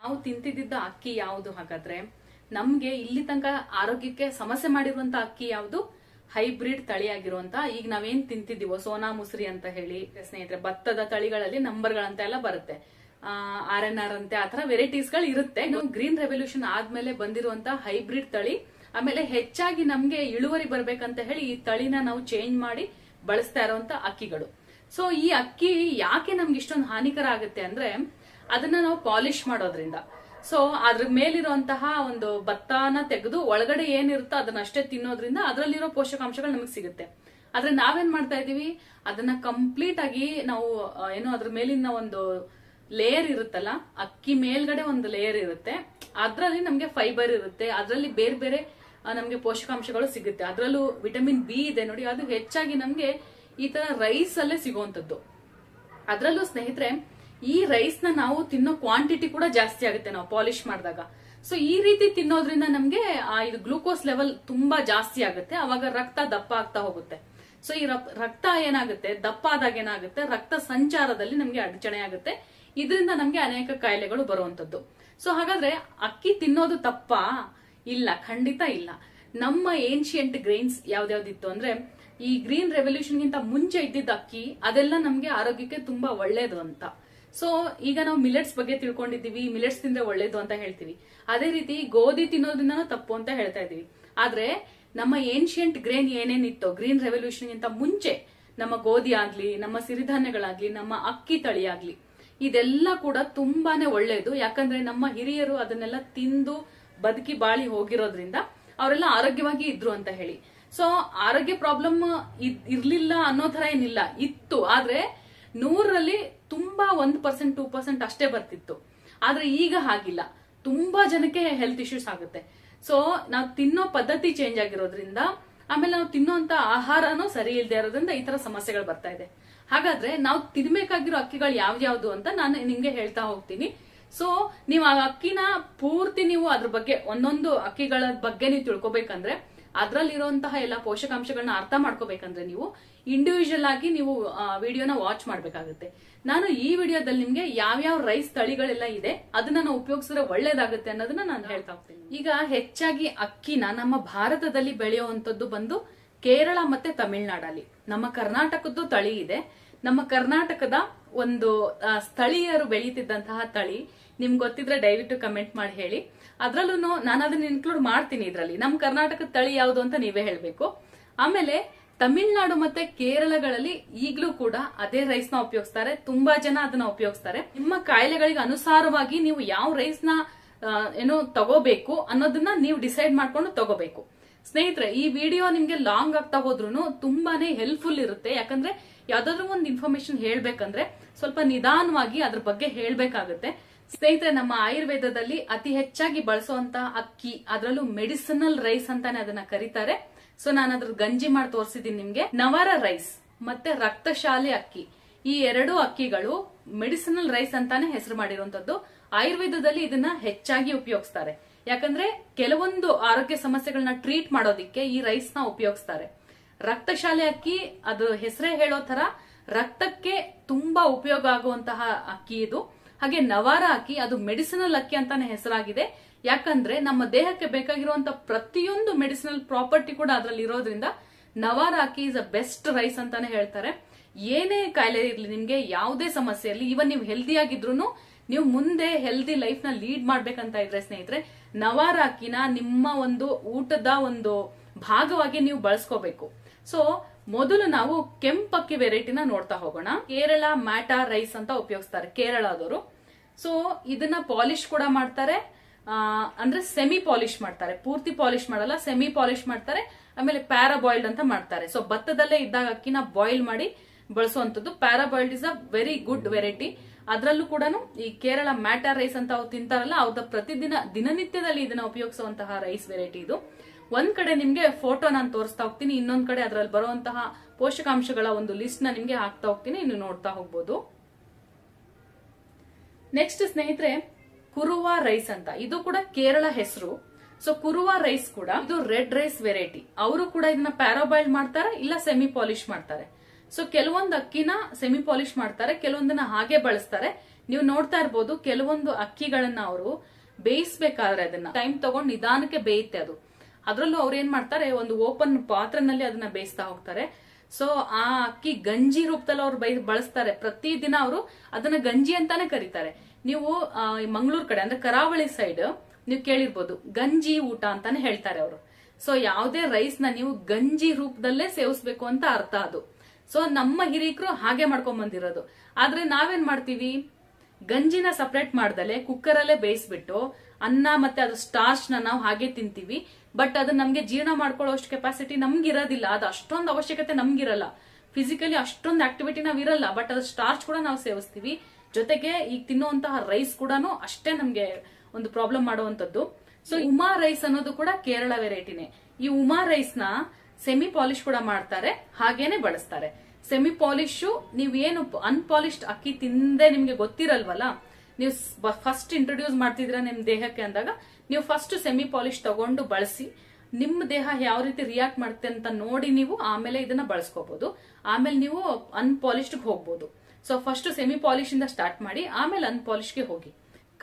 ನಾವು ತಿಂತಿದ್ದ ಅಕ್ಕಿ ಯಾವುದು ಹಾಗಾದ್ರೆ? ನಮ್ಗೆ ಇಲ್ಲಿ ತನಕ ಆರೋಗ್ಯಕ್ಕೆ ಸಮಸ್ಯೆ ಮಾಡಿರುವಂತ ಅಕ್ಕಿ ಯಾವುದು? ಹೈಬ್ರಿಡ್ ತಳಿಯಾಗಿರುವಂತ, ಈಗ ನಾವೇನ್ ತಿಂತಿದ್ದೀವೋ ಸೋನಾ ಮುಸ್ರಿ ಅಂತ ಹೇಳಿ ಸ್ನೇಹಿತರೆ, ಭತ್ತದ ತಳಿಗಳಲ್ಲಿ ನಂಬರ್ಗಳಂತ ಎಲ್ಲ ಬರುತ್ತೆ, RNR ಅಂತೆ, ಆತರ ವೆರೈಟೀಸ್ ಗಳು ಇರುತ್ತೆ. ಗ್ರೀನ್ ರೆವಲ್ಯೂಷನ್ ಆದ್ಮೇಲೆ ಬಂದಿರುವಂತ ಹೈಬ್ರಿಡ್ ತಳಿ, ಆಮೇಲೆ ಹೆಚ್ಚಾಗಿ ನಮ್ಗೆ ಇಳುವರಿ ಬರ್ಬೇಕಂತ ಹೇಳಿ ಈ ತಳಿನ ನಾವು ಚೇಂಜ್ ಮಾಡಿ ಬಳಸ್ತಾ ಇರುವಂತ ಅಕ್ಕಿಗಳು. ಸೊ ಈ ಅಕ್ಕಿ ಯಾಕೆ ನಮ್ಗೆ ಇಷ್ಟೊಂದು ಹಾನಿಕರ ಆಗುತ್ತೆ ಅಂದ್ರೆ, ಅದನ್ನ ನಾವು ಪಾಲಿಶ್ ಮಾಡೋದ್ರಿಂದ, ಸೊ ಅದ್ರ ಮೇಲಿರುವಂತಹ ಒಂದು ಭತ್ತನ ತೆಗೆದು ಒಳಗಡೆ ಏನಿರುತ್ತೋ ಅದನ್ನ ಅಷ್ಟೇ ತಿನ್ನೋದ್ರಿಂದ ಅದರಲ್ಲಿರೋ ಪೋಷಕಾಂಶಗಳು ನಮಗೆ ಸಿಗುತ್ತೆ. ಆದ್ರೆ ನಾವೇನ್ ಮಾಡ್ತಾ ಇದೀವಿ, ಅದನ್ನ ಕಂಪ್ಲೀಟ್ ಆಗಿ ನಾವು ಏನೋ ಅದ್ರ ಮೇಲಿನ ಒಂದು ಲೇಯರ್ ಇರುತ್ತಲ್ಲ, ಅಕ್ಕಿ ಮೇಲ್ಗಡೆ ಒಂದು ಲೇಯರ್ ಇರುತ್ತೆ, ಅದ್ರಲ್ಲಿ ನಮ್ಗೆ ಫೈಬರ್ ಇರುತ್ತೆ, ಅದ್ರಲ್ಲಿ ಬೇರೆ ಬೇರೆ ನಮ್ಗೆ ಪೋಷಕಾಂಶಗಳು ಸಿಗುತ್ತೆ. ಅದ್ರಲ್ಲೂ ವಿಟಮಿನ್ ಬಿ ಇದೆ ನೋಡಿ, ಅದು ಹೆಚ್ಚಾಗಿ ನಮ್ಗೆ ಈ ತರ ರೈಸ್ ಅಲ್ಲೇ ಸಿಗುವಂತದ್ದು. ಅದ್ರಲ್ಲೂ ಸ್ನೇಹಿತರೆ, ಈ ರೈಸ್ ನ ನಾವು ತಿನ್ನೋ ಕ್ವಾಂಟಿಟಿ ಕೂಡ ಜಾಸ್ತಿ ಆಗುತ್ತೆ ನಾವು ಪಾಲಿಶ್ ಮಾಡಿದಾಗ. ಸೊ ಈ ರೀತಿ ತಿನ್ನೋದ್ರಿಂದ ನಮ್ಗೆ ಇದು ಗ್ಲೂಕೋಸ್ ಲೆವೆಲ್ ತುಂಬಾ ಜಾಸ್ತಿ ಆಗುತ್ತೆ, ಅವಾಗ ರಕ್ತ ದಪ್ಪ ಆಗ್ತಾ ಹೋಗುತ್ತೆ. ಸೊ ಈ ರಕ್ತ ಏನಾಗುತ್ತೆ, ದಪ್ಪ ಆದಾಗ ಏನಾಗುತ್ತೆ, ರಕ್ತ ಸಂಚಾರದಲ್ಲಿ ನಮ್ಗೆ ಅಡಚಣೆ ಆಗುತ್ತೆ, ಇದರಿಂದ ನಮ್ಗೆ ಅನೇಕ ಕಾಯಿಲೆಗಳು ಬರುವಂತದ್ದು. ಸೊ ಹಾಗಾದ್ರೆ ಅಕ್ಕಿ ತಿನ್ನೋದು ತಪ್ಪಾ? ಇಲ್ಲ, ಖಂಡಿತ ಇಲ್ಲ. ನಮ್ಮ ಏನ್ಶಿಯಂಟ್ ಗ್ರೈನ್ಸ್ ಯಾವ್ದಾವ್ದಿತ್ತು ಅಂದ್ರೆ, ಈ ಗ್ರೀನ್ ರೆವಲ್ಯೂಷನ್ ಗಿಂತ ಮುಂಚೆ ಇದ್ದಿದ್ದ ಅಕ್ಕಿ, ಅದೆಲ್ಲ ನಮ್ಗೆ ಆರೋಗ್ಯಕ್ಕೆ ತುಂಬಾ ಒಳ್ಳೇದು ಅಂತ. ಸೊ ಈಗ ನಾವು ಮಿಲೆಟ್ಸ್ ಬಗ್ಗೆ ತಿಳ್ಕೊಂಡಿದೀವಿ, ಮಿಲೆಟ್ಸ್ ತಿಂದ್ರೆ ಒಳ್ಳೇದು ಅಂತ ಹೇಳ್ತೀವಿ. ಅದೇ ರೀತಿ ಗೋಧಿ ತಿನ್ನೋದ್ರಿಂದ ತಪ್ಪು ಅಂತ ಹೇಳ್ತಾ ಇದೀವಿ. ಆದ್ರೆ ನಮ್ಮ ಏನ್ಶಿಯಂಟ್ ಗ್ರೇನ್ ಏನೇನಿತ್ತೋ ಗ್ರೀನ್ ರೆವಲ್ಯೂಷನ್ ಗಿಂತ ಮುಂಚೆ, ನಮ್ಮ ಗೋಧಿ ಆಗ್ಲಿ, ನಮ್ಮ ಸಿರಿಧಾನ್ಯಗಳಾಗ್ಲಿ, ನಮ್ಮ ಅಕ್ಕಿ ತಳಿ ಆಗ್ಲಿ, ಇದೆಲ್ಲ ಕೂಡ ತುಂಬಾನೇ ಒಳ್ಳೇದು. ಯಾಕಂದ್ರೆ ನಮ್ಮ ಹಿರಿಯರು ಅದನ್ನೆಲ್ಲ ತಿಂದು ಬದುಕಿ ಬಾಳಿ ಹೋಗಿರೋದ್ರಿಂದ ಅವರೆಲ್ಲ ಆರೋಗ್ಯವಾಗಿ ಇದ್ರು ಅಂತ ಹೇಳಿ. ಸೊ ಆರೋಗ್ಯ ಪ್ರಾಬ್ಲಮ್ ಇರ್ಲಿಲ್ಲ ಅನ್ನೋ ತರ ಏನಿಲ್ಲ, ಇತ್ತು. ಆದ್ರೆ 100ರಲ್ಲಿ ತುಂಬಾ 1%, 2% ಅಷ್ಟೇ ಬರ್ತಿತ್ತು. ಆದ್ರೆ ಈಗ ಹಾಗಿಲ್ಲ, ತುಂಬಾ ಜನಕ್ಕೆ ಹೆಲ್ತ್ ಇಶ್ಯೂಸ್ ಆಗುತ್ತೆ. ಸೊ ನಾವು ತಿನ್ನೋ ಪದ್ಧತಿ ಚೇಂಜ್ ಆಗಿರೋದ್ರಿಂದ, ಆಮೇಲೆ ನಾವು ತಿನ್ನೋಂತ ಆಹಾರನೂ ಸರಿ ಇಲ್ಲದೆ ಇರೋದ್ರಿಂದ ಈ ತರ ಸಮಸ್ಯೆಗಳು ಬರ್ತಾ ಇದೆ. ಹಾಗಾದ್ರೆ ನಾವು ತಿನ್ಬೇಕಾಗಿರೋ ಅಕ್ಕಿಗಳು ಯಾವ್ಯಾವ್ದು ಅಂತ ನಾನು ನಿಮ್ಗೆ ಹೇಳ್ತಾ ಹೋಗ್ತೀನಿ. ಸೊ ನೀವು ಆ ಅಕ್ಕಿನ ಪೂರ್ತಿ ನೀವು ಅದ್ರ ಬಗ್ಗೆ ಒಂದೊಂದು ಅಕ್ಕಿಗಳ ಬಗ್ಗೆ ನೀವು ತಿಳ್ಕೊಬೇಕಂದ್ರೆ, ಅದ್ರಲ್ಲಿರುವಂತಹ ಎಲ್ಲ ಪೋಷಕಾಂಶಗಳನ್ನ ಅರ್ಥ ಮಾಡ್ಕೋಬೇಕಂದ್ರೆ ನೀವು ಇಂಡಿವಿಜುವಲ್ ಆಗಿ ನೀವು ವಿಡಿಯೋನ ವಾಚ್ ಮಾಡ್ಬೇಕಾಗುತ್ತೆ. ನಾನು ಈ ವಿಡಿಯೋದಲ್ಲಿ ನಿಮ್ಗೆ ಯಾವ್ಯಾವ ರೈಸ್ ತಳಿಗಳೆಲ್ಲ ಇದೆ ಅದನ್ನ ನಾವು ಉಪಯೋಗಿಸಿದ್ರೆ ಒಳ್ಳೇದಾಗುತ್ತೆ ಅನ್ನೋದನ್ನ ನಾನು ಹೇಳ್ತಾ ಹೋಗ್ತೀನಿ. ಈಗ ಹೆಚ್ಚಾಗಿ ಅಕ್ಕಿನ ನಮ್ಮ ಭಾರತದಲ್ಲಿ ಬೆಳೆಯುವಂತದ್ದು ಬಂದು ಕೇರಳ ಮತ್ತೆ ತಮಿಳ್ನಾಡಲ್ಲಿ. ನಮ್ಮ ಕರ್ನಾಟಕದ್ದು ತಳಿ ಇದೆ. ನಮ್ಮ ಕರ್ನಾಟಕದ ಒಂದು ಸ್ಥಳೀಯರು ಬೆಳೀತಿದ್ದಂತಹ ತಳಿ ನಿಮ್ಗೆ ಗೊತ್ತಿದ್ರೆ ದಯವಿಟ್ಟು ಕಮೆಂಟ್ ಮಾಡಿ ಹೇಳಿ. ಅದ್ರಲ್ಲೂ ನಾನು ಅದನ್ನ ಇನ್ಕ್ಲೂಡ್ ಮಾಡ್ತೀನಿ ಇದ್ರಲ್ಲಿ. ನಮ್ಮ ಕರ್ನಾಟಕದ ತಳಿ ಯಾವುದು ಅಂತ ನೀವೇ ಹೇಳ್ಬೇಕು. ಆಮೇಲೆ ತಮಿಳ್ನಾಡು ಮತ್ತೆ ಕೇರಳಗಳಲ್ಲಿ ಈಗಲೂ ಕೂಡ ಅದೇ ರೈಸ್ ನ ಉಪಯೋಗಿಸ್ತಾರೆ, ತುಂಬಾ ಜನ ಅದನ್ನ ಉಪಯೋಗಿಸ್ತಾರೆ. ನಿಮ್ಮ ಕಾಯಿಲೆಗಳಿಗೆ ಅನುಸಾರವಾಗಿ ನೀವು ಯಾವ ರೈಸ್ ನ ತಗೋಬೇಕು ಅನ್ನೋದನ್ನ ನೀವು ಡಿಸೈಡ್ ಮಾಡ್ಕೊಂಡು ತಗೋಬೇಕು. ಸ್ನೇಹಿತರೆ, ಈ ವಿಡಿಯೋ ನಿಮ್ಗೆ ಲಾಂಗ್ ಆಗ್ತಾ ಹೋದ್ರೂ ತುಂಬಾನೇ ಹೆಲ್ಪ್ಫುಲ್ ಇರುತ್ತೆ. ಯಾಕಂದ್ರೆ ಯಾವ್ದಾದ್ರು ಒಂದು ಇನ್ಫಾರ್ಮೇಶನ್ ಹೇಳ್ಬೇಕಂದ್ರೆ ಸ್ವಲ್ಪ ನಿಧಾನವಾಗಿ ಅದ್ರ ಬಗ್ಗೆ ಹೇಳ್ಬೇಕಾಗುತ್ತೆ. ಸ್ನೇಹಿತರೆ, ನಮ್ಮ ಆಯುರ್ವೇದದಲ್ಲಿ ಅತಿ ಹೆಚ್ಚಾಗಿ ಬಳಸುವಂತ ಅಕ್ಕಿ, ಅದರಲ್ಲೂ ಮೆಡಿಸಿನಲ್ ರೈಸ್ ಅಂತಾನೆ ಅದನ್ನ ಕರೀತಾರೆ. ಸೊ ನಾನು ಅದ್ರ ಗಂಜಿ ಮಾಡಿ ತೋರಿಸಿದೀನಿ ನಿಮ್ಗೆ. ನವರ ರೈಸ್ ಮತ್ತೆ ರಕ್ತಶಾಲೆ ಅಕ್ಕಿ, ಈ ಎರಡು ಅಕ್ಕಿಗಳು ಮೆಡಿಸಿನಲ್ ರೈಸ್ ಅಂತಾನೆ ಹೆಸರು ಮಾಡಿರುವಂತದ್ದು. ಆಯುರ್ವೇದದಲ್ಲಿ ಇದನ್ನ ಹೆಚ್ಚಾಗಿ ಉಪಯೋಗಿಸ್ತಾರೆ. ಯಾಕಂದ್ರೆ ಕೆಲವೊಂದು ಆರೋಗ್ಯ ಸಮಸ್ಯೆಗಳನ್ನ ಟ್ರೀಟ್ ಮಾಡೋದಿಕ್ಕೆ ಈ ರೈಸ್ ನ ಉಪಯೋಗಿಸ್ತಾರೆ. ರಕ್ತಶಾಲೆ ಅಕ್ಕಿ, ಅದು ಹೆಸರೇ ಹೇಳೋ ತರ ರಕ್ತಕ್ಕೆ ತುಂಬಾ ಉಪಯೋಗ ಆಗುವಂತಹ ಅಕ್ಕಿ ಇದು. ಹಾಗೆ ನವಾರ ಅಕ್ಕಿ, ಅದು ಮೆಡಿಸಿನಲ್ ಅಕ್ಕಿ ಅಂತಾನೆ ಹೆಸರಾಗಿದೆ. ಯಾಕಂದ್ರೆ ನಮ್ಮ ದೇಹಕ್ಕೆ ಬೇಕಾಗಿರುವಂತ ಪ್ರತಿಯೊಂದು ಮೆಡಿಸಿನಲ್ ಪ್ರಾಪರ್ಟಿ ಕೂಡ ಅದ್ರಲ್ಲಿ ಇರೋದ್ರಿಂದ ನವಾರ ಅಕ್ಕಿ ಇಸ್ ಅ ಬೆಸ್ಟ್ ರೈಸ್ ಅಂತಾನೆ ಹೇಳ್ತಾರೆ. ಏನೇ ಕಾಯಿಲೆ ಇರ್ಲಿ, ನಿಮ್ಗೆ ಯಾವುದೇ ಸಮಸ್ಯೆ ಇರಲಿ, ಇವನ್ ನೀವು ಹೆಲ್ದಿ ಆಗಿದ್ರು ನೀವು ಮುಂದೆ ಹೆಲ್ದಿ ಲೈಫ್ ನ ಲೀಡ್ ಮಾಡ್ಬೇಕಂತ ಇದ್ರೆ ಸ್ನೇಹಿತರೆ, ನವಾರ ಅಕ್ಕಿನ ನಿಮ್ಮ ಒಂದು ಊಟದ ಒಂದು ಭಾಗವಾಗಿ ನೀವು ಬಳಸ್ಕೋಬೇಕು. ಸೊ ಮೊದಲು ನಾವು ಕೆಂಪಕ್ಕಿ ವೆರೈಟಿನ ನೋಡ್ತಾ ಹೋಗೋಣ. ಕೇರಳ ಮ್ಯಾಟಾ ರೈಸ್ ಅಂತ ಉಪಯೋಗಿಸ್ತಾರೆ ಕೇರಳದವರು. ಸೊ ಇದನ್ನ ಪಾಲಿಶ್ ಕೂಡ ಮಾಡ್ತಾರೆ, ಅಂದ್ರೆ ಸೆಮಿ ಪಾಲಿಶ್ ಮಾಡ್ತಾರೆ, ಪೂರ್ತಿ ಪಾಲಿಶ್ ಮಾಡಲ್ಲ, ಸೆಮಿ ಪಾಲಿಶ್ ಮಾಡ್ತಾರೆ. ಆಮೇಲೆ ಪ್ಯಾರಾ ಬಾಯ್ಲ್ಡ್ ಅಂತ ಮಾಡ್ತಾರೆ. ಸೊ ಭತ್ತದಲ್ಲೇ ಇದ್ದಾಗ ಅಕ್ಕಿನ ಬಾಯ್ಲ್ ಮಾಡಿ ಬಳಸುವಂತದ್ದು. Parboiled is a very good variety. ಅದ್ರಲ್ಲೂ ಕೂಡ ಈ ಕೇರಳ ಮ್ಯಾಟಾ ರೈಸ್ ಅಂತ ಅವ್ರು ತಿಂತಾರಲ್ಲ, ಅವ್ರ ಪ್ರತಿದಿನ ದಿನನಿತ್ಯದಲ್ಲಿ ಇದನ್ನ ಉಪಯೋಗಿಸುವಂತಹ ರೈಸ್ ವೆರೈಟಿ ಇದು. ಒಂದ್ ಕಡೆ ನಿಮ್ಗೆ ಫೋಟೋ ನಾನು ತೋರಿಸ್ತಾ ಹೋಗ್ತೀನಿ, ಇನ್ನೊಂದ್ ಕಡೆ ಅದ್ರಲ್ಲಿ ಬರುವಂತಹ ಪೋಷಕಾಂಶಗಳ ಒಂದು ಲಿಸ್ಟ್ ನ ನಿಮ್ಗೆ ಹಾಕ್ತಾ ಹೋಗ್ತೀನಿ, ಇನ್ನು ನೋಡ್ತಾ ಹೋಗ್ಬೋದು. ನೆಕ್ಸ್ಟ್ ಸ್ನೇಹಿತರೆ, ಕುರುವ ರೈಸ್ ಅಂತ, ಇದು ಕೂಡ ಕೇರಳ ಹೆಸರು. ಸೊ ಕುರುವ ರೈಸ್ ಕೂಡ ಇದು ರೆಡ್ ರೈಸ್ ವೆರೈಟಿ. ಅವರು ಕೂಡ ಇದನ್ನ ಪ್ಯಾರಾಬಾಯ್ಲ್ ಮಾಡ್ತಾರೆ, ಇಲ್ಲ ಸೆಮಿ ಪಾಲಿಶ್ ಮಾಡ್ತಾರೆ. ಸೊ ಕೆಲವೊಂದು ಅಕ್ಕಿನ ಸೆಮಿ ಪಾಲಿಶ್ ಮಾಡ್ತಾರೆ, ಕೆಲವೊಂದನ್ನ ಹಾಗೆ ಬಳಸ್ತಾರೆ, ನೀವು ನೋಡ್ತಾ ಇರ್ಬೋದು ಕೆಲವೊಂದು ಅಕ್ಕಿಗಳನ್ನ ಅವರು ಬೇಯಿಸ್ಬೇಕಾದ್ರೆ ಅದನ್ನ ಟೈಮ್ ತಗೊಂಡು ನಿಧಾನಕ್ಕೆ ಬೇಯುತ್ತೆ ಅದು. ಅದ್ರಲ್ಲೂ ಅವ್ರು ಏನ್ ಮಾಡ್ತಾರೆ, ಒಂದು ಓಪನ್ ಪಾತ್ರೆನಲ್ಲಿ ಅದನ್ನ ಬೇಯಿಸ್ತಾ ಹೋಗ್ತಾರೆ. ಸೊ ಆ ಅಕ್ಕಿ ಗಂಜಿ ರೂಪದಲ್ಲಿ ಅವ್ರು ಬಳಸ್ತಾರೆ. ಪ್ರತಿದಿನ ಅವರು ಅದನ್ನ ಗಂಜಿ ಅಂತಾನೆ ಕರೀತಾರೆ. ನೀವು ಮಂಗಳೂರು ಕಡೆ ಅಂದ್ರೆ ಕರಾವಳಿ ಸೈಡ್ ನೀವು ಕೇಳಿರ್ಬೋದು, ಗಂಜಿ ಊಟ ಅಂತಾನೆ ಹೇಳ್ತಾರೆ ಅವರು. ಸೊ ಯಾವುದೇ ರೈಸ್ ನ ನೀವು ಗಂಜಿ ರೂಪದಲ್ಲೇ ಸೇವಿಸ್ಬೇಕು ಅಂತ ಅರ್ಥ ಅದು. ಸೊ ನಮ್ಮ ಹಿರೀಕರು ಹಾಗೆ ಮಾಡ್ಕೊಂಡ್ ಬಂದಿರೋದು. ಆದ್ರೆ ನಾವೇನ್ ಮಾಡ್ತೀವಿ, ಗಂಜಿನ ಸಪರೇಟ್ ಮಾಡ್ದಲೆ ಕುಕ್ಕರ್ ಅಲ್ಲೇ ಬೇಯಿಸ್ಬಿಟ್ಟು ಅನ್ನ ಮತ್ತೆ ಅದು ಸ್ಟಾರ್ಚ್ ನ ನಾವು ಹಾಗೆ ತಿಂತೀವಿ. ಬಟ್ ಅದು ನಮ್ಗೆ ಜೀರ್ಣ ಮಾಡ್ಕೊಳ್ಳೋ ಅಷ್ಟು ಕೆಪಾಸಿಟಿ ನಮ್ಗಿರೋದಿಲ್ಲ. ಅದು ಅಷ್ಟೊಂದು ಅವಶ್ಯಕತೆ ನಮ್ಗಿರಲ್ಲ. ಫಿಸಿಕಲಿ ಅಷ್ಟೊಂದು ಆಕ್ಟಿವಿಟಿ ನಾವ್ ಇರಲ್ಲ. ಬಟ್ ಅದು ಸ್ಟಾರ್ಚ್ ಕೂಡ ನಾವು ಸೇವಿಸ್ತೀವಿ. ಜೊತೆಗೆ ಈಗ ತಿನ್ನುವಂತಹ ರೈಸ್ ಕೂಡ ಅಷ್ಟೇ ನಮ್ಗೆ ಒಂದು ಪ್ರಾಬ್ಲಮ್ ಮಾಡುವಂತದ್ದು. ಸೊ ಉಮಾ ರೈಸ್ ಅನ್ನೋದು ಕೂಡ ಕೇರಳ ವೆರೈಟಿನೇ. ಈ ಉಮಾ ರೈಸ್ ನ ಸೆಮಿ ಪಾಲಿಶ್ ಕೂಡ ಮಾಡ್ತಾರೆ, ಹಾಗೇನೆ ಬಳಸ್ತಾರೆ. ಸೆಮಿ ಪಾಲಿಶ್ ನೀವೇನು ಅನ್ಪಾಲಿಶ್ಡ್ ಅಕ್ಕಿ ತಿಂದೆ ನಿಮ್ಗೆ ಗೊತ್ತಿರಲ್ವಲ್ಲ, ನೀವು ಫಸ್ಟ್ ಇಂಟ್ರೊಡ್ಯೂಸ್ ಮಾಡ್ತಿದ್ರ ನಿಮ್ ದೇಹಕ್ಕೆ ಅಂದಾಗ ನೀವು ಫಸ್ಟ್ ಸೆಮಿ ಪಾಲಿಶ್ ತಗೊಂಡು ಬಳಸಿ ನಿಮ್ಮ ದೇಹ ಯಾವ ರೀತಿ ರಿಯಾಕ್ಟ್ ಮಾಡುತ್ತೆ ಅಂತ ನೋಡಿ ನೀವು ಆಮೇಲೆ ಇದನ್ನ ಬಳಸ್ಕೋಬಹುದು. ಆಮೇಲೆ ನೀವು ಅನ್ಪಾಲಿಶ್ಡ್ ಹೋಗ್ಬೋದು. ಸೊ ಫಸ್ಟ್ ಸೆಮಿ ಪಾಲಿಶ್ ಇಂದ ಸ್ಟಾರ್ಟ್ ಮಾಡಿ ಆಮೇಲೆ ಅನ್ಪಾಲಿಶ್ಗೆ ಹೋಗಿ.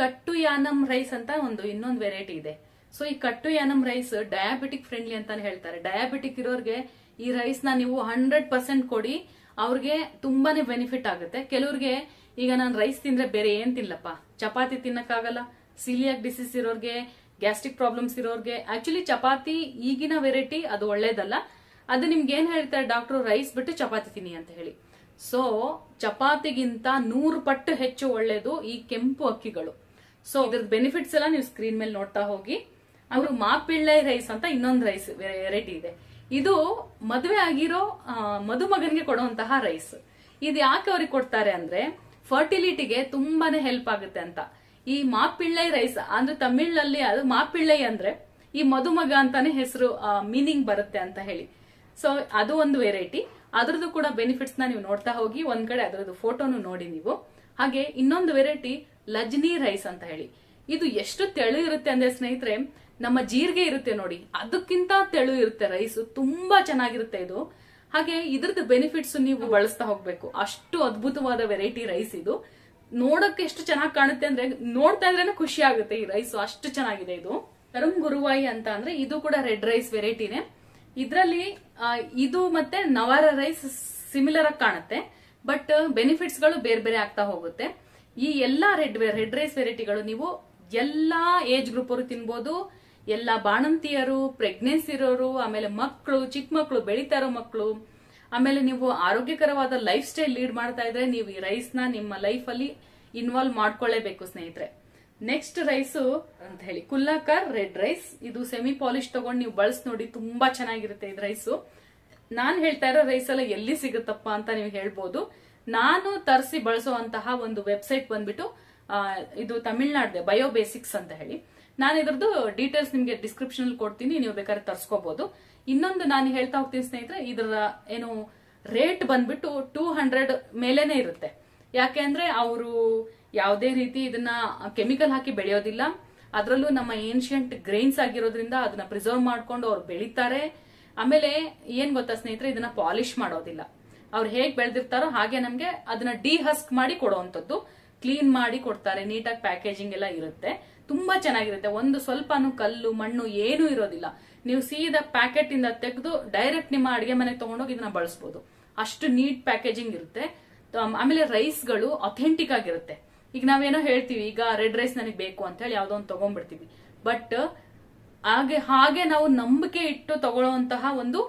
ಕಟ್ಟು ಯಾನಂ ರೈಸ್ ಅಂತ ಇನ್ನೊಂದು ವೆರೈಟಿ ಇದೆ. ಸೊ ಈ ಕಟ್ಟು ಯಾನಂ ರೈಸ್ ಡಯಾಬಿಟಿಕ್ ಫ್ರೆಂಡ್ಲಿ ಅಂತಾನೆ ಹೇಳ್ತಾರೆ. ಡಯಾಬಿಟಿಕ್ ಇರೋರ್ಗೆ ಈ ರೈಸ್ ನ ನೀವು 100% ಕೊಡಿ, ಅವ್ರಿಗೆ ತುಂಬಾನೇ ಬೆನಿಫಿಟ್ ಆಗುತ್ತೆ. ಕೆಲವ್ರಿಗೆ ಈಗ ನಾನು ರೈಸ್ ತಿಂದ್ರೆ ಬೇರೆ ಏನ್ ತಿನ್ಲಪ್ಪ, ಚಪಾತಿ ತಿನ್ನಕ್ಕಾಗಲ್ಲ, ಸಿಲಿಯಾಕ್ ಡಿಸೀಸ್ ಇರೋರ್ಗೆ, ಗ್ಯಾಸ್ಟ್ರಿಕ್ ಪ್ರಾಬ್ಲಮ್ಸ್ ಇರೋರ್ಗೆ ಆಕ್ಚುಲಿ ಚಪಾತಿ ಈಗಿನ ವೆರೈಟಿ ಅದು ಒಳ್ಳೇದಲ್ಲ. ಅದು ನಿಮ್ಗೆ ಏನ್ ಹೇಳ್ತಾರೆ ಡಾಕ್ಟರ್, ರೈಸ್ ಬಿಟ್ಟು ಚಪಾತಿ ತಿನ್ನಿ ಅಂತ ಹೇಳಿ. ಸೊ ಚಪಾತಿಗಿಂತ 100 ಪಟ್ಟು ಹೆಚ್ಚು ಒಳ್ಳೇದು ಈ ಕೆಂಪು ಅಕ್ಕಿಗಳು. ಸೊ ಇದ್ರ ಬೆನಿಫಿಟ್ಸ್ ಎಲ್ಲ ನೀವು ಸ್ಕ್ರೀನ್ ಮೇಲೆ ನೋಡ್ತಾ ಹೋಗಿ. ಅವರು ಮಾಪಿಳ್ಳೈ ರೈಸ್ ಅಂತ ಇನ್ನೊಂದು ರೈಸ್ ವೆರೈಟಿ ಇದೆ. ಇದು ಮದುವೆ ಆಗಿರೋ ಮದುಮಗನಿಗೆ ಕೊಡುವಂತಹ ರೈಸ್. ಇದು ಯಾಕೆ ಅವ್ರಿಗೆ ಕೊಡ್ತಾರೆ ಅಂದ್ರೆ ಫರ್ಟಿಲಿಟಿಗೆ ತುಂಬಾನೇ ಹೆಲ್ಪ್ ಆಗುತ್ತೆ ಅಂತ. ಈ ಮಾಪಿಳ್ಳೈ ರೈಸ್ ಅಂದ್ರೆ ತಮಿಳಲ್ಲಿ ಅದು ಮಾಪಿಳ್ಳೈ ಅಂದ್ರೆ ಈ ಮದುಮಗ ಅಂತಾನೆ ಹೆಸರು ಮೀನಿಂಗ್ ಬರುತ್ತೆ ಅಂತ ಹೇಳಿ. ಸೊ ಅದು ಒಂದು ವೆರೈಟಿ. ಅದ್ರದ್ದು ಕೂಡ ಬೆನಿಫಿಟ್ಸ್ ನ ನೀವು ನೋಡ್ತಾ ಹೋಗಿ. ಒಂದ್ ಕಡೆ ಅದರದ್ದು ಫೋಟೋನು ನೋಡಿ ನೀವು. ಹಾಗೆ ಇನ್ನೊಂದು ವೆರೈಟಿ ಲಜ್ನಿ ರೈಸ್ ಅಂತ ಹೇಳಿ. ಇದು ಎಷ್ಟು ತೆಳು ಇರುತ್ತೆ ಅಂದ್ರೆ ಸ್ನೇಹಿತರೆ, ನಮ್ಮ ಜೀರಿಗೆ ಇರುತ್ತೆ ನೋಡಿ, ಅದಕ್ಕಿಂತ ತೆಳು ಇರುತ್ತೆ ರೈಸ್. ತುಂಬಾ ಚೆನ್ನಾಗಿರುತ್ತೆ ಇದು. ಹಾಗೆ ಇದ್ರದ್ದು ಬೆನಿಫಿಟ್ಸ್ ನೀವು ಬಳಸ್ತಾ ಹೋಗ್ಬೇಕು. ಅಷ್ಟು ಅದ್ಭುತವಾದ ವೆರೈಟಿ ರೈಸ್ ಇದು. ನೋಡಕ್ಕೆ ಎಷ್ಟು ಚೆನ್ನಾಗಿ ಕಾಣುತ್ತೆ ಅಂದ್ರೆ ನೋಡ್ತಾ ಇದ್ರೇನೆ ಖುಷಿ ಆಗುತ್ತೆ. ಈ ರೈಸ್ ಅಷ್ಟು ಚೆನ್ನಾಗಿದೆ ಇದು. ಕರುಂ ಗುರುವಾಯಿ ಅಂತ ಅಂದ್ರೆ ಇದು ಕೂಡ ರೆಡ್ ರೈಸ್ ವೆರೈಟಿನೇ. ಇದ್ರಲ್ಲಿ ಇದು ಮತ್ತೆ ನವಾರ ರೈಸ್ ಸಿಮಿಲರ್ ಆಗಿ ಕಾಣುತ್ತೆ, ಬಟ್ ಬೆನಿಫಿಟ್ಸ್ ಗಳು ಬೇರೆ ಬೇರೆ ಆಗ್ತಾ ಹೋಗುತ್ತೆ. ಈ ಎಲ್ಲಾ ರೆಡ್ ರೈಸ್ ವೆರೈಟಿಗಳು ನೀವು ಎಲ್ಲಾ ಏಜ್ ಗ್ರೂಪ್ ಅವರು ತಿನ್ಬೋದು. ಎಲ್ಲಾ ಬಾಣಂತಿಯರು, ಪ್ರೆಗ್ನೆನ್ಸಿ ಇರೋರು, ಆಮೇಲೆ ಮಕ್ಕಳು, ಚಿಕ್ಕ ಮಕ್ಕಳು, ಬೆಳೀತಾ ಇರೋ ಮಕ್ಕಳು, ಆಮೇಲೆ ನೀವು ಆರೋಗ್ಯಕರವಾದ ಲೈಫ್ ಸ್ಟೈಲ್ ಲೀಡ್ ಮಾಡ್ತಾ ಇದ್ರೆ ನೀವು ಈ ರೈಸ್ ನ ನಿಮ್ಮ ಲೈಫ್ ಅಲ್ಲಿ ಇನ್ವಾಲ್ವ್ ಮಾಡ್ಕೊಳ್ಳೇಬೇಕು ಸ್ನೇಹಿತರೆ. ನೆಕ್ಸ್ಟ್ ರೈಸ್ ಅಂತ ಹೇಳಿ ಕುಲ್ಲಾಕರ್ ರೆಡ್ ರೈಸ್. ಇದು ಸೆಮಿ ಪಾಲಿಶ್ ತಗೊಂಡು ನೀವು ಬಳಸಿ ನೋಡಿ, ತುಂಬಾ ಚೆನ್ನಾಗಿರುತ್ತೆ ಇದು ರೈಸು. ನಾನ್ ಹೇಳ್ತಾ ಇರೋ ರೈಸ್ ಎಲ್ಲ ಎಲ್ಲಿ ಸಿಗುತ್ತಪ್ಪ ಅಂತ ನೀವು ಹೇಳ್ಬೋದು. ನಾನು ತರಿಸಿ ಬಳಸುವಂತಹ ಒಂದು ವೆಬ್ಸೈಟ್ ಬಂದ್ಬಿಟ್ಟು ಇದು ತಮಿಳ್ನಾಡ್ದೆ ಬಯೋ ಬೇಸಿಕ್ಸ್ ಅಂತ ಹೇಳಿ. ನಾನು ಇದ್ರದ್ದು ಡೀಟೇಲ್ಸ್ ನಿಮ್ಗೆ ಡಿಸ್ಕ್ರಿಪ್ಷನ್ ಅಲ್ಲಿ ಕೊಡ್ತೀನಿ, ನೀವು ಬೇಕಾದ್ರೆ ತರ್ಸ್ಕೋಬಹುದು. ಇನ್ನೊಂದು ನಾನು ಹೇಳ್ತಾ ಹೋಗ್ತೀನಿ ಸ್ನೇಹಿತರೆ, ಇದರ ಏನು ರೇಟ್ ಬಂದ್ಬಿಟ್ಟು 200 ಮೇಲೇನೆ ಇರುತ್ತೆ. ಯಾಕೆ ಅಂದ್ರೆ ಅವರು ಯಾವುದೇ ರೀತಿ ಇದನ್ನ ಕೆಮಿಕಲ್ ಹಾಕಿ ಬೆಳೆಯೋದಿಲ್ಲ. ಅದರಲ್ಲೂ ನಮ್ಮ ಏನ್ಷಿಯಂಟ್ ಗ್ರೈನ್ಸ್ ಆಗಿರೋದ್ರಿಂದ ಅದನ್ನ ಪ್ರಿಸರ್ವ್ ಮಾಡ್ಕೊಂಡು ಅವ್ರು ಬೆಳೀತಾರೆ. ಆಮೇಲೆ ಏನ್ ಗೊತ್ತಾ ಸ್ನೇಹಿತರೆ, ಇದನ್ನ ಪಾಲಿಶ್ ಮಾಡೋದಿಲ್ಲ. ಅವ್ರು ಹೇಗ್ ಬೆಳೆದಿರ್ತಾರೋ ಹಾಗೆ ನಮ್ಗೆ ಅದನ್ನ ಡಿಹಸ್ಕ್ ಮಾಡಿ ಕೊಡುವಂತದ್ದು, ಕ್ಲೀನ್ ಮಾಡಿ ಕೊಡ್ತಾರೆ. ನೀಟಾಗಿ ಪ್ಯಾಕೇಜಿಂಗ್ ಎಲ್ಲ ಇರುತ್ತೆ, ತುಂಬಾ ಚೆನ್ನಾಗಿರುತ್ತೆ. ಒಂದು ಸ್ವಲ್ಪನೂ ಕಲ್ಲು ಮಣ್ಣು ಏನೂ ಇರೋದಿಲ್ಲ. ನೀವು ಸೀದಾ ಪ್ಯಾಕೆಟ್ ಇಂದ ತೆಗೆದು ಡೈರೆಕ್ಟ್ ನಿಮ್ಮ ಅಡಿಗೆ ಮನೆಗೆ ತಗೊಂಡೋಗಿ ಇದನ್ನ ಬಳಸಬಹುದು. ಅಷ್ಟು ನೀಟ್ ಪ್ಯಾಕೇಜಿಂಗ್ ಇರುತ್ತೆ. ಆಮೇಲೆ ರೈಸ್ಗಳು ಅಥೆಂಟಿಕ್ ಆಗಿರುತ್ತೆ. ಈಗ ನಾವೇನೋ ಹೇಳ್ತೀವಿ, ಈಗ ರೆಡ್ ರೈಸ್ ನನಗೆ ಬೇಕು ಅಂತ ಹೇಳಿ ಯಾವ್ದೋ ಒಂದು ತಗೊಂಡ್ಬಿಡ್ತೀವಿ. ಬಟ್ ಹಾಗೆ ನಾವು ನಂಬಿಕೆ ಇಟ್ಟು ತಗೊಳ್ಳುವಂತಹ ಒಂದು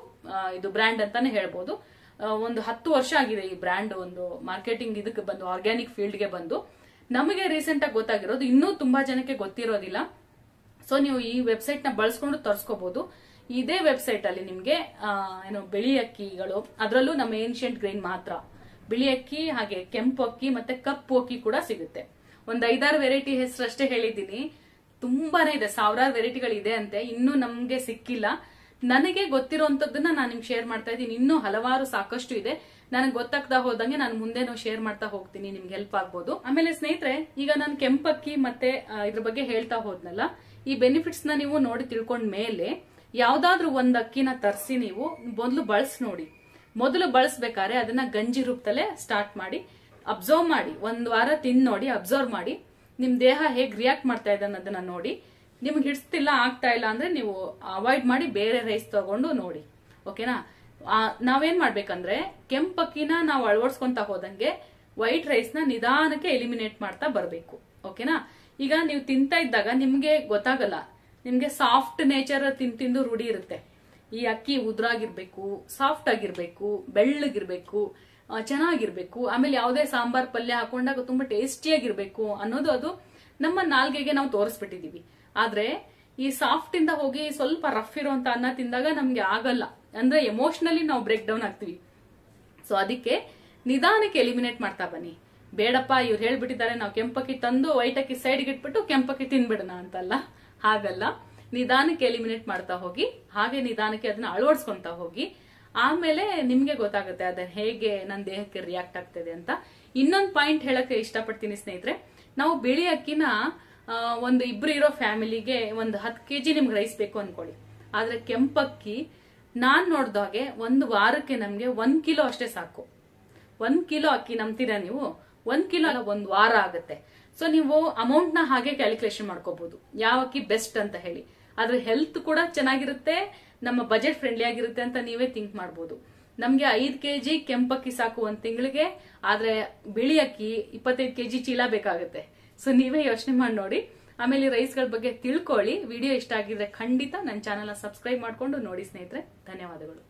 ಇದು ಬ್ರ್ಯಾಂಡ್ ಅಂತಾನೆ ಹೇಳ್ಬೋದು. ಒಂದು 10 ವರ್ಷ ಆಗಿದೆ ಈ ಬ್ರ್ಯಾಂಡ್ ಒಂದು ಮಾರ್ಕೆಟಿಂಗ್ ಇದಕ್ಕೆ ಬಂದು, ಆರ್ಗ್ಯಾನಿಕ್ ಫೀಲ್ಡ್ ಗೆ ಬಂದು. ನಮಗೆ ರೀಸೆಂಟ್ ಆಗಿ ಗೊತ್ತಾಗಿರೋದು, ಇನ್ನೂ ತುಂಬಾ ಜನಕ್ಕೆ ಗೊತ್ತಿರೋದಿಲ್ಲ. ಸೊ ನೀವು ಈ ವೆಬ್ಸೈಟ್ ನ ಬಳಸ್ಕೊಂಡು ತರಿಸ್ಕೋಬಹುದು. ಇದೇ ವೆಬ್ಸೈಟ್ ಅಲ್ಲಿ ನಿಮ್ಗೆ ಏನು ಬಿಳಿ ಅಕ್ಕಿಗಳು, ಅದರಲ್ಲೂ ನಮ್ಮ ಏನ್ಷಿಯಂಟ್ ಗ್ರೈನ್ ಮಾತ್ರ, ಬಿಳಿ ಅಕ್ಕಿ, ಹಾಗೆ ಕೆಂಪು ಅಕ್ಕಿ ಮತ್ತೆ ಕಪ್ಪು ಅಕ್ಕಿ ಕೂಡ ಸಿಗುತ್ತೆ. ಒಂದ್ 5-6 ವೆರೈಟಿ ಹೆಸರು ಅಷ್ಟೇ ಹೇಳಿದ್ದೀನಿ. ತುಂಬಾನೇ ಇದೆ, ಸಾವಿರಾರು ವೆರೈಟಿಗಳು ಇದೆ ಅಂತೆ. ಇನ್ನೂ ನಮ್ಗೆ ಸಿಕ್ಕಿಲ್ಲ. ನನಗೆ ಗೊತ್ತಿರುವಂತದ್ದನ್ನ ನಾನು ನಿಮ್ಗೆ ಶೇರ್ ಮಾಡ್ತಾ ಇದ್ದೀನಿ. ಇನ್ನೂ ಹಲವಾರು ಸಾಕಷ್ಟು ಇದೆ. ನನಗೆ ಗೊತ್ತಾಗ್ತಾ ಹೋದಂಗೆ ನಾನು ಮುಂದೆನೂ ಶೇರ್ ಮಾಡ್ತಾ ಹೋಗ್ತೀನಿ, ನಿಮ್ಗೆ ಹೆಲ್ಪ್ ಆಗ್ಬೋದು. ಆಮೇಲೆ ಸ್ನೇಹಿತರೆ, ಈಗ ನಾನು ಕೆಂಪಕ್ಕಿ ಮತ್ತೆ ಇದ್ರ ಬಗ್ಗೆ ಹೇಳ್ತಾ ಹೋದ್ನಲ್ಲ, ಈ ಬೆನಿಫಿಟ್ಸ್ ನ ನೀವು ನೋಡಿ ತಿಳ್ಕೊಂಡ ಮೇಲೆ ಯಾವ್ದಾದ್ರು ಒಂದ್ ಅಕ್ಕಿನ ತರಿಸಿ ನೀವು ಮೊದಲು ಬಳಸಿ ನೋಡಿ. ಮೊದಲು ಬಳಸ್ಬೇಕಾದ್ರೆ ಅದನ್ನ ಗಂಜಿ ರೂಪದಲ್ಲೇ ಸ್ಟಾರ್ಟ್ ಮಾಡಿ. ಅಬ್ಸರ್ವ್ ಮಾಡಿ, ಒಂದ್ ವಾರ ತಿಂದು ನೋಡಿ, ಅಬ್ಸರ್ವ್ ಮಾಡಿ ನಿಮ್ ದೇಹ ಹೇಗ್ ರಿಯಾಕ್ಟ್ ಮಾಡ್ತಾ ಇದೆ ಅನ್ನೋದನ್ನ ನೋಡಿ. ನಿಮ್ಗೆ ಹಿಡಿಸ್ತಿಲ್ಲ, ಆಗ್ತಾ ಇಲ್ಲ ಅಂದ್ರೆ ನೀವು ಅವಾಯ್ಡ್ ಮಾಡಿ ಬೇರೆ ರೈಸ್ ತಗೊಂಡು ನೋಡಿ. ಓಕೆನಾ? ನಾವೇನ್ ಮಾಡ್ಬೇಕಂದ್ರೆ ಕೆಂಪಕ್ಕಿನ ನಾವು ಅಳವಡಿಸ್ಕೊಂತ ಹೋದಂಗೆ ವೈಟ್ ರೈಸ್ ನ ನಿಧಾನಕ್ಕೆ ಎಲಿಮಿನೇಟ್ ಮಾಡ್ತಾ ಬರ್ಬೇಕು. ಓಕೆನಾ? ಈಗ ನೀವು ತಿಂತಾ ಇದ್ದಾಗ ನಿಮ್ಗೆ ಗೊತ್ತಾಗಲ್ಲ, ನಿಮ್ಗೆ ಸಾಫ್ಟ್ ನೇಚರ್ ತಿಂದು ರೂಢಿ ಇರುತ್ತೆ. ಈ ಅಕ್ಕಿ ಉದ್ರಾಗಿರ್ಬೇಕು, ಸಾಫ್ಟ್ ಆಗಿರ್ಬೇಕು, ಬೆಳ್ಳಗಿರ್ಬೇಕು, ಚೆನ್ನಾಗಿರ್ಬೇಕು, ಆಮೇಲೆ ಯಾವುದೇ ಸಾಂಬಾರ್ ಪಲ್ಯ ಹಾಕೊಂಡಾಗ ತುಂಬಾ ಟೇಸ್ಟಿಯಾಗಿರ್ಬೇಕು ಅನ್ನೋದು ಅದು ನಮ್ಮ ನಾಲ್ಗೆಗೆ ನಾವು ತೋರಿಸ್ಬಿಟ್ಟಿದೀವಿ. ಆದ್ರೆ ಈ ಸಾಫ್ಟ್ ಇಂದ ಹೋಗಿ ಸ್ವಲ್ಪ ರಫ್ ಇರುವಂತ ಅನ್ನ ತಿಂದಾಗ ನಮ್ಗೆ ಆಗಲ್ಲ, ಅಂದ್ರೆ ಎಮೋಷನಲಿ ನಾವು ಬ್ರೇಕ್ ಡೌನ್ ಆಗ್ತೀವಿ. ಸೊ ಅದಕ್ಕೆ ನಿಧಾನಕ್ಕೆ ಎಲಿಮಿನೇಟ್ ಮಾಡ್ತಾ ಬನ್ನಿ. ಬೇಡಪ್ಪ ಇವ್ರು ಹೇಳ್ಬಿಟ್ಟಿದ್ದಾರೆ ನಾವು ಕೆಂಪಕ್ಕಿ ತಂದು ವೈಟ್ ಅಕ್ಕಿ ಸೈಡ್ಗೆ ಇಟ್ಬಿಟ್ಟು ಕೆಂಪಕ್ಕಿ ತಿನ್ಬಿಡೋಣ ಅಂತಲ್ಲ, ಹಾಗಲ್ಲ. ನಿಧಾನಕ್ಕೆ ಎಲಿಮಿನೇಟ್ ಮಾಡ್ತಾ ಹೋಗಿ, ಹಾಗೆ ನಿಧಾನಕ್ಕೆ ಅದನ್ನ ಅಳವಡಿಸ್ಕೊಂತ ಹೋಗಿ. ಆಮೇಲೆ ನಿಮ್ಗೆ ಗೊತ್ತಾಗುತ್ತೆ ಅದ ಹೇಗೆ ನನ್ನ ದೇಹಕ್ಕೆ ರಿಯಾಕ್ಟ್ ಆಗ್ತದೆ ಅಂತ. ಇನ್ನೊಂದು ಪಾಯಿಂಟ್ ಹೇಳಕ್ಕೆ ಇಷ್ಟಪಡ್ತೀನಿ ಸ್ನೇಹಿತರೆ, ನಾವು ಬಿಳಿ ಅಕ್ಕಿನ ಒಂದು ಇಬ್ರು ಇರೋ ಫ್ಯಾಮಿಲಿಗೆ ಒಂದು 10 kg ನಿಮ್ಗೆ ರೈಸ್ ಬೇಕು ಅನ್ಕೊಳ್ಳಿ. ಆದ್ರೆ ಕೆಂಪಕ್ಕಿ ನಾನ್ ನೋಡ್ದಾಗೆ ಒಂದು ವಾರಕ್ಕೆ ನಮ್ಗೆ 1 ಕಿಲೋ ಅಷ್ಟೇ ಸಾಕು. 1 ಕಿಲೋ ಅಕ್ಕಿ ನಂಬ್ತೀರಾ ನೀವು? 1 ಕಿಲೋ ಅಲ್ಲ, 1 ವಾರ ಆಗುತ್ತೆ. ಸೊ ನೀವು ಅಮೌಂಟ್ ನ ಹಾಗೆ ಕ್ಯಾಲ್ಕುಲೇಷನ್ ಮಾಡ್ಕೋಬಹುದು, ಯಾವ ಅಕ್ಕಿ ಬೆಸ್ಟ್ ಅಂತ ಹೇಳಿ. ಆದ್ರೆ ಹೆಲ್ತ್ ಕೂಡ ಚೆನ್ನಾಗಿರುತ್ತೆ, ನಮ್ಮ ಬಜೆಟ್ ಫ್ರೆಂಡ್ಲಿ ಆಗಿರುತ್ತೆ ಅಂತ ನೀವೇ ಥಿಂಕ್ ಮಾಡಬಹುದು. ನಮ್ಗೆ 5 kg ಕೆಂಪಕ್ಕಿ ಸಾಕು 1 ತಿಂಗಳಿಗೆ, ಆದ್ರೆ ಬಿಳಿ ಅಕ್ಕಿ 25 kg ಚೀಲ ಬೇಕಾಗುತ್ತೆ. ಸೊ ನೀವೇ ಯೋಚನೆ ಮಾಡಿ ನೋಡಿ. ಆಮೇಲೆ ರೈಸ್ ಗಳ ಬಗ್ಗೆ ತಿಳ್ಕೊಳ್ಳಿ. ವಿಡಿಯೋ ಇಷ್ಟ ಆಗಿದ್ರೆ ಖಂಡಿತ ನನ್ನ ಚಾನೆಲ್ ಸಬ್ಸ್ಕ್ರೈಬ್ ಮಾಡ್ಕೊಂಡು ನೋಡಿ ಸ್ನೇಹಿತರೆ. ಧನ್ಯವಾದಗಳು.